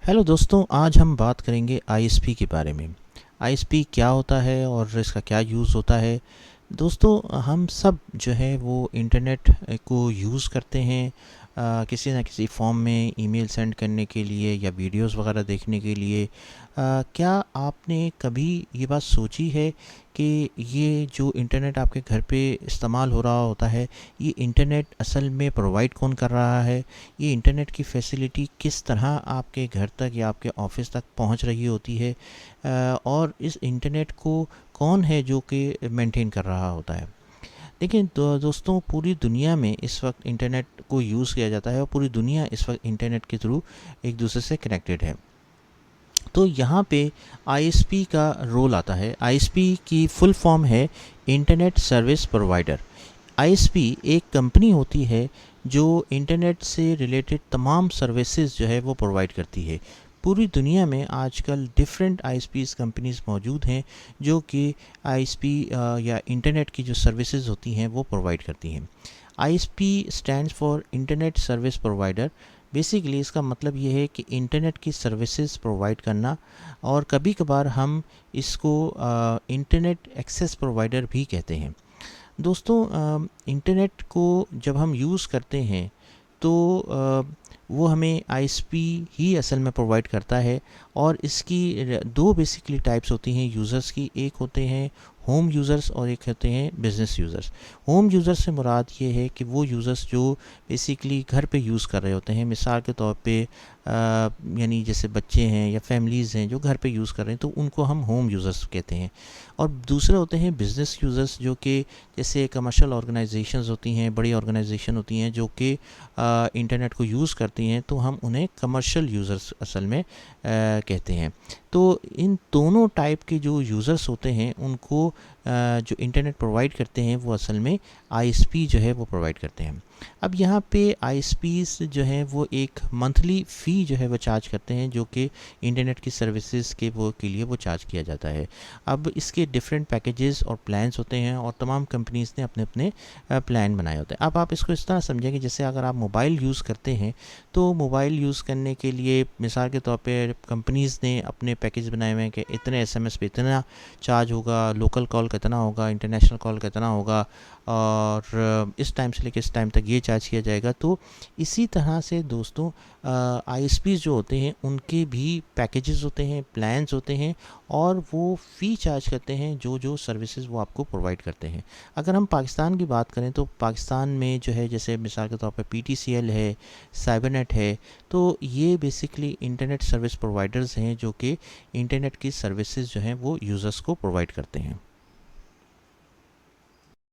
Hello दोस्तों, आज हम बात करेंगे आईएसपी के बारे में। आईएसपी क्या होता है और इसका क्या यूज़ होता है। दोस्तों, हम सब जो है वो इंटरनेट को यूज़ करते हैं किसी ना किसी फॉर्म में, ईमेल सेंड करने के लिए या वीडियोस वगैरह देखने के लिए। क्या आपने कभी ये बात सोची है कि ये जो इंटरनेट आपके घर पे इस्तेमाल हो रहा होता है, ये इंटरनेट असल में प्रोवाइड कौन कर रहा है? ये इंटरनेट की फैसिलिटी किस तरह आपके घर तक या आपके ऑफिस तक पहुंच रही होती है? और इस इंटरनेट को कौन है जो कि मेंटेन कर रहा होता है? देखिए दोस्तों, पूरी दुनिया में इस वक्त इंटरनेट को यूज़ किया जाता है और पूरी दुनिया इस वक्त इंटरनेट के थ्रू एक दूसरे से कनेक्टेड है। तो यहाँ पे आईएसपी का रोल आता है। आईएसपी की फुल फॉर्म है इंटरनेट सर्विस प्रोवाइडर। आईएसपी एक कंपनी होती है जो इंटरनेट से रिलेटेड तमाम सर्विसेज जो है वो प्रोवाइड करती है। पूरी दुनिया में आजकल डिफरेंट आईएसपीज कंपनीज मौजूद हैं जो कि आईएसपी या इंटरनेट की जो सर्विसेज होती हैं वो प्रोवाइड करती हैं। ISP stands for internet service provider. Basically इसका मतलब ये है कि इंटरनेट की सर्विसेज प्रोवाइड करना, और कभी कभार हम इसको इंटरनेट एक्सेस प्रोवाइडर भी कहते हैं। दोस्तों, इंटरनेट को जब हम यूज़ करते हैं तो वो हमें आईएसपी ही असल में प्रोवाइड करता है। और इसकी दो बेसिकली टाइप्स होती हैं यूज़र्स की। एक होते हैं होम यूज़र्स और एक होते हैं बिज़नेस यूज़र्स। होम यूज़र्स से मुराद ये है कि वो यूज़र्स जो बेसिकली घर पे यूज़ कर रहे होते हैं। मिसाल के तौर पे यानी जैसे बच्चे हैं या फैमिलीज़ हैं जो घर पे यूज़ कर रहे हैं, तो उनको हम होम यूज़र्स कहते हैं। और दूसरे होते हैं बिज़नेस यूज़र्स, जो कि जैसे कमर्शियल ऑर्गेनाइजेशंस होती हैं, बड़ी ऑर्गेनाइजेशन होती हैं जो कि इंटरनेट को यूज़ करती हैं, तो हम उन्हें कमर्शियल यूज़र्स असल में कहते हैं। तो इन दोनों टाइप के जो यूज़र्स होते हैं उनको जो इंटरनेट प्रोवाइड करते हैं वो असल में आईएसपी जो है वो प्रोवाइड करते हैं। अब यहाँ पे आईएसपीज जो हैं वो एक मंथली फ़ी जो है वो चार्ज करते हैं, जो कि इंटरनेट की सर्विसेज के लिए वो चार्ज किया जाता है। अब इसके डिफरेंट पैकेजेस और प्लान्स होते हैं और तमाम कंपनीज़ ने अपने अपने प्लान बनाए होते हैं। अब आप इसको इस तरह समझें कि जैसे अगर आप मोबाइल यूज़ करते हैं, तो मोबाइल यूज़ करने के लिए मिसाल के तौर पे कंपनीज़ ने अपने पैकेज बनाए हुए हैं कि इतने एसएमएस पे इतना चार्ज होगा, लोकल कॉल का इतना होगा, इंटरनेशनल कॉल का इतना होगा, और इस टाइम से लेकर इस टाइम तक ये चार्ज किया जाएगा। तो इसी तरह से दोस्तों, आईएसपीज जो होते हैं उनके भी पैकेजेस होते हैं, प्लान्स होते हैं, और वो फ़ी चार्ज करते हैं जो जो सर्विसेज वो आपको प्रोवाइड करते हैं। अगर हम पाकिस्तान की बात करें तो पाकिस्तान में जो है, जैसे मिसाल के तौर पे पीटीसीएल है, साइबरनेट है, तो ये बेसिकली इंटरनेट सर्विस प्रोवाइडर्स हैं जो कि इंटरनेट की सर्विसेज जो हैं वो यूज़र्स को प्रोवाइड करते हैं।